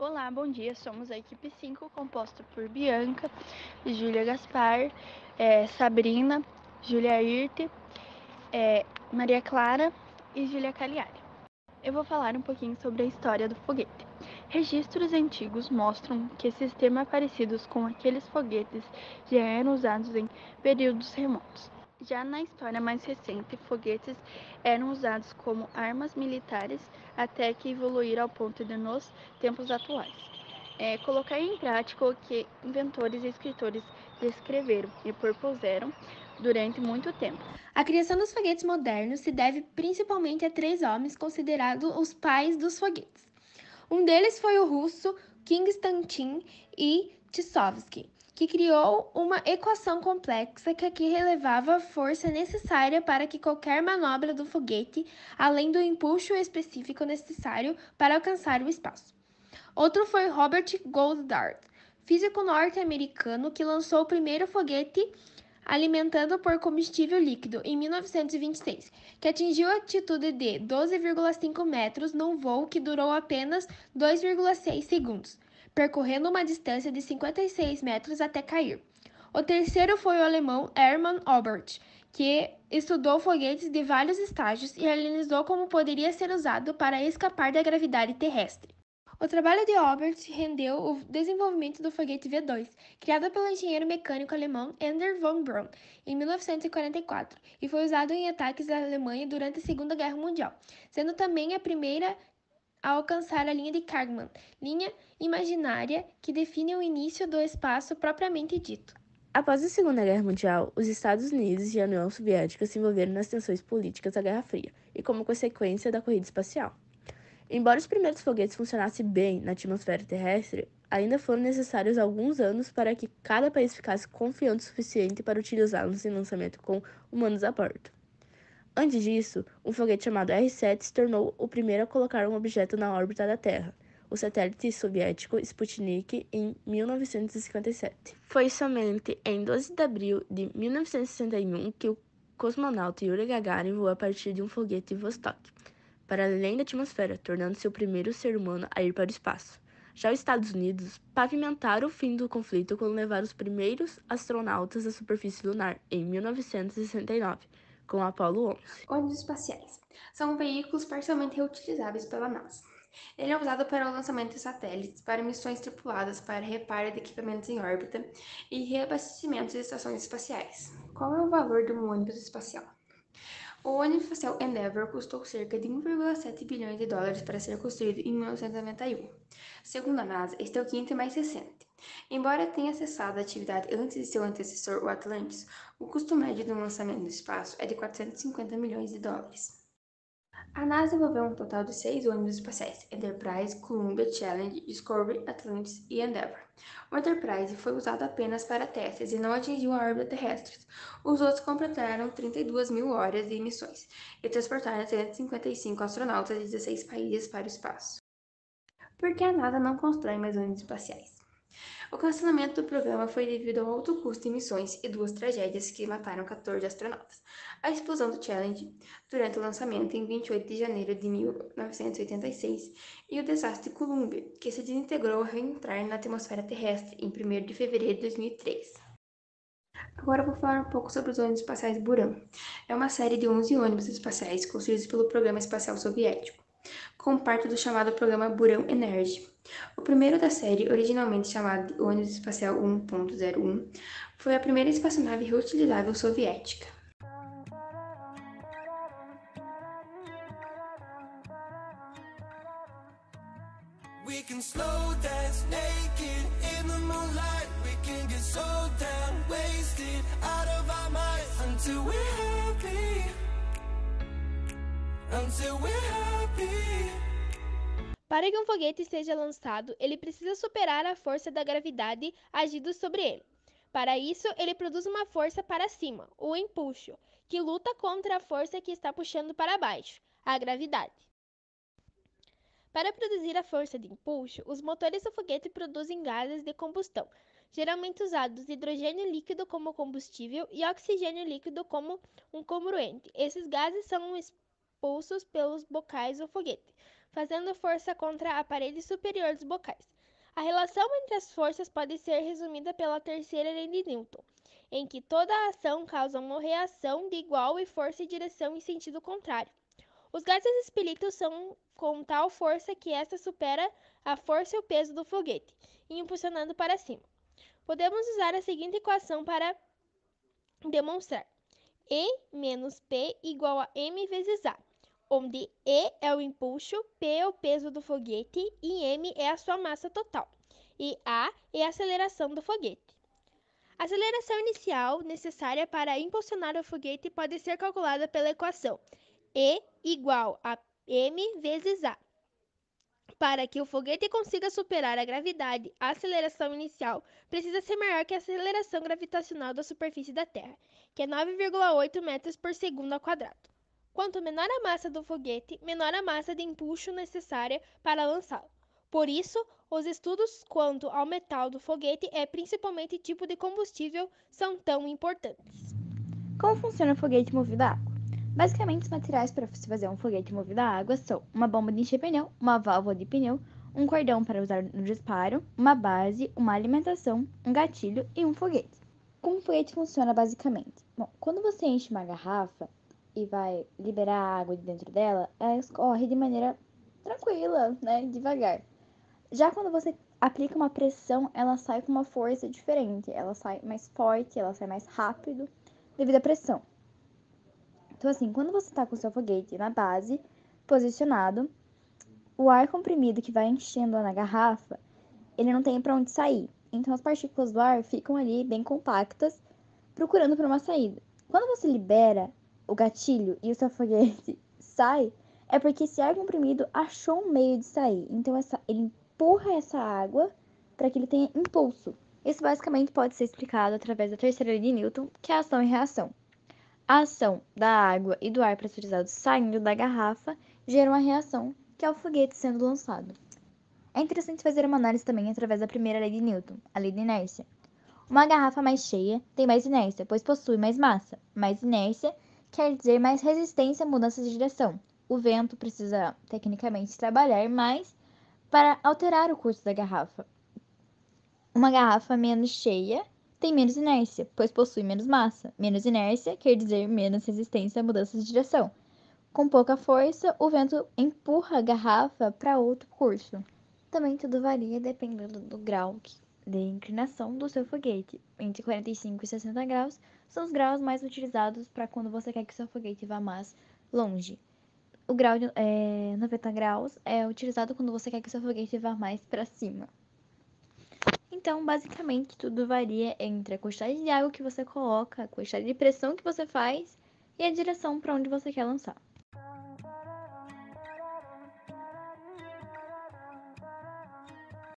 Olá, bom dia. Somos a equipe 5, composta por Bianca, Júlia Gaspar, Sabrina, Júlia Irte, Maria Clara e Júlia Cagliari. Eu vou falar um pouquinho sobre a história do foguete. Registros antigos mostram que sistemas parecidos com aqueles foguetes já eram usados em períodos remotos. Já na história mais recente, foguetes eram usados como armas militares até que evoluíram ao ponto de nos tempos atuais. Colocar em prática o que inventores e escritores descreveram e propuseram durante muito tempo. A criação dos foguetes modernos se deve principalmente a três homens considerados os pais dos foguetes. Um deles foi o russo Konstantin Tissovsky, que criou uma equação complexa que relevava a força necessária para que qualquer manobra do foguete, além do impulso específico necessário para alcançar o espaço. Outro foi Robert Goddard, físico norte-americano que lançou o primeiro foguete alimentado por combustível líquido em 1926, que atingiu a altitude de 12,5 metros num voo que durou apenas 2,6 segundos, percorrendo uma distância de 56 metros até cair. O terceiro foi o alemão Hermann Oberth, que estudou foguetes de vários estágios e analisou como poderia ser usado para escapar da gravidade terrestre. O trabalho de Oberth rendeu o desenvolvimento do foguete V2, criado pelo engenheiro mecânico alemão Ender von Braun em 1944 e foi usado em ataques da Alemanha durante a Segunda Guerra Mundial, sendo também a primeira a alcançar a linha de Kármán, linha imaginária que define o início do espaço propriamente dito. Após a Segunda Guerra Mundial, os Estados Unidos e a União Soviética se envolveram nas tensões políticas da Guerra Fria e como consequência da corrida espacial. Embora os primeiros foguetes funcionassem bem na atmosfera terrestre, ainda foram necessários alguns anos para que cada país ficasse confiante o suficiente para utilizá-los em lançamento com humanos a bordo. Antes disso, um foguete chamado R-7 se tornou o primeiro a colocar um objeto na órbita da Terra, o satélite soviético Sputnik, em 1957. Foi somente em 12 de abril de 1961 que o cosmonauta Yuri Gagarin voou a partir de um foguete Vostok para além da atmosfera, tornando-se o primeiro ser humano a ir para o espaço. Já os Estados Unidos pavimentaram o fim do conflito quando levaram os primeiros astronautas à superfície lunar, em 1969, com o Apollo 11. Ônibus espaciais são veículos parcialmente reutilizáveis pela NASA. Ele é usado para o lançamento de satélites, para missões tripuladas, para reparo de equipamentos em órbita e reabastecimento de estações espaciais. Qual é o valor de um ônibus espacial? O ônibus espacial Endeavour custou cerca de 1,7 bilhões de dólares para ser construído em 1991. Segundo a NASA, este é o quinto e mais recente. Embora tenha cessado a atividade antes de seu antecessor, o Atlantis, o custo médio de um lançamento no espaço é de 450 milhões de dólares. A NASA desenvolveu um total de 6 ônibus espaciais: Enterprise, Columbia, Challenger, Discovery, Atlantis e Endeavour. O Enterprise foi usado apenas para testes e não atingiu a órbita terrestre. Os outros completaram 32 mil horas de missões e transportaram 355 astronautas de 16 países para o espaço. Por que a NASA não constrói mais ônibus espaciais? O cancelamento do programa foi devido ao alto custo de missões e duas tragédias que mataram 14 astronautas. A explosão do Challenger durante o lançamento em 28 de janeiro de 1986 e o desastre de Columbia, que se desintegrou ao reentrar na atmosfera terrestre em 1º de fevereiro de 2003. Agora eu vou falar um pouco sobre os ônibus espaciais Buran. É uma série de 11 ônibus espaciais construídos pelo Programa Espacial Soviético, como parte do chamado Programa Buran Energy. O primeiro da série, originalmente chamado de ônibus espacial 1.01, foi a primeira espaçonave reutilizável soviética. We can slow dance naked in the moonlight. We can get so down, wasted, out of our minds until we're happy. Until we're happy. Para que um foguete seja lançado, ele precisa superar a força da gravidade agindo sobre ele. Para isso, ele produz uma força para cima, o impulso, que luta contra a força que está puxando para baixo, a gravidade. Para produzir a força de impulso, os motores do foguete produzem gases de combustão, geralmente usados hidrogênio líquido como combustível e oxigênio líquido como um comburente. Esses gases são expulsos pelos bocais do foguete, fazendo força contra a parede superior dos bocais. A relação entre as forças pode ser resumida pela terceira lei de Newton, em que toda ação causa uma reação de igual força e direção em sentido contrário. Os gases expelidos são com tal força que esta supera a força e o peso do foguete, impulsionando para cima. Podemos usar a seguinte equação para demonstrar: E menos P igual a M vezes A, onde E é o impulso, P é o peso do foguete e M é a sua massa total, e A é a aceleração do foguete. A aceleração inicial necessária para impulsionar o foguete pode ser calculada pela equação E igual a M vezes A. Para que o foguete consiga superar a gravidade, a aceleração inicial precisa ser maior que a aceleração gravitacional da superfície da Terra, que é 9,8 metros por segundo ao quadrado. Quanto menor a massa do foguete, menor a massa de impulso necessária para lançá-lo. Por isso, os estudos quanto ao metal do foguete e principalmente tipo de combustível são tão importantes. Como funciona o foguete movido a água? Basicamente, os materiais para se fazer um foguete movido a água são uma bomba de encher pneu, uma válvula de pneu, um cordão para usar no disparo, uma base, uma alimentação, um gatilho e um foguete. Como o foguete funciona basicamente? Bom, quando você enche uma garrafa e vai liberar a água de dentro dela, ela escorre de maneira tranquila, né, devagar. Já quando você aplica uma pressão, ela sai com uma força diferente, ela sai mais forte, ela sai mais rápido devido à pressão. Então, assim, quando você está com o seu foguete na base, posicionado, o ar comprimido que vai enchendo na garrafa, ele não tem para onde sair. Então, as partículas do ar ficam ali bem compactas, procurando por uma saída. Quando você libera o gatilho e o seu foguete sai, é porque esse ar comprimido achou um meio de sair. Então, ele empurra essa água para que ele tenha impulso. Isso basicamente pode ser explicado através da terceira lei de Newton, que é a ação e reação. A ação da água e do ar pressurizado saindo da garrafa gera uma reação, que é o foguete sendo lançado. É interessante fazer uma análise também através da primeira lei de Newton, a lei da inércia. Uma garrafa mais cheia tem mais inércia, pois possui mais massa. Mais inércia quer dizer mais resistência a mudanças de direção. O vento precisa, tecnicamente, trabalhar mais para alterar o curso da garrafa. Uma garrafa menos cheia tem menos inércia, pois possui menos massa. Menos inércia quer dizer menos resistência a mudanças de direção. Com pouca força, o vento empurra a garrafa para outro curso. Também tudo varia dependendo do grau de inclinação do seu foguete. Entre 45 e 60 graus são os graus mais utilizados para quando você quer que seu foguete vá mais longe. O grau de 90 graus é utilizado quando você quer que seu foguete vá mais para cima. Então, basicamente, tudo varia entre a quantidade de água que você coloca, a quantidade de pressão que você faz e a direção para onde você quer lançar.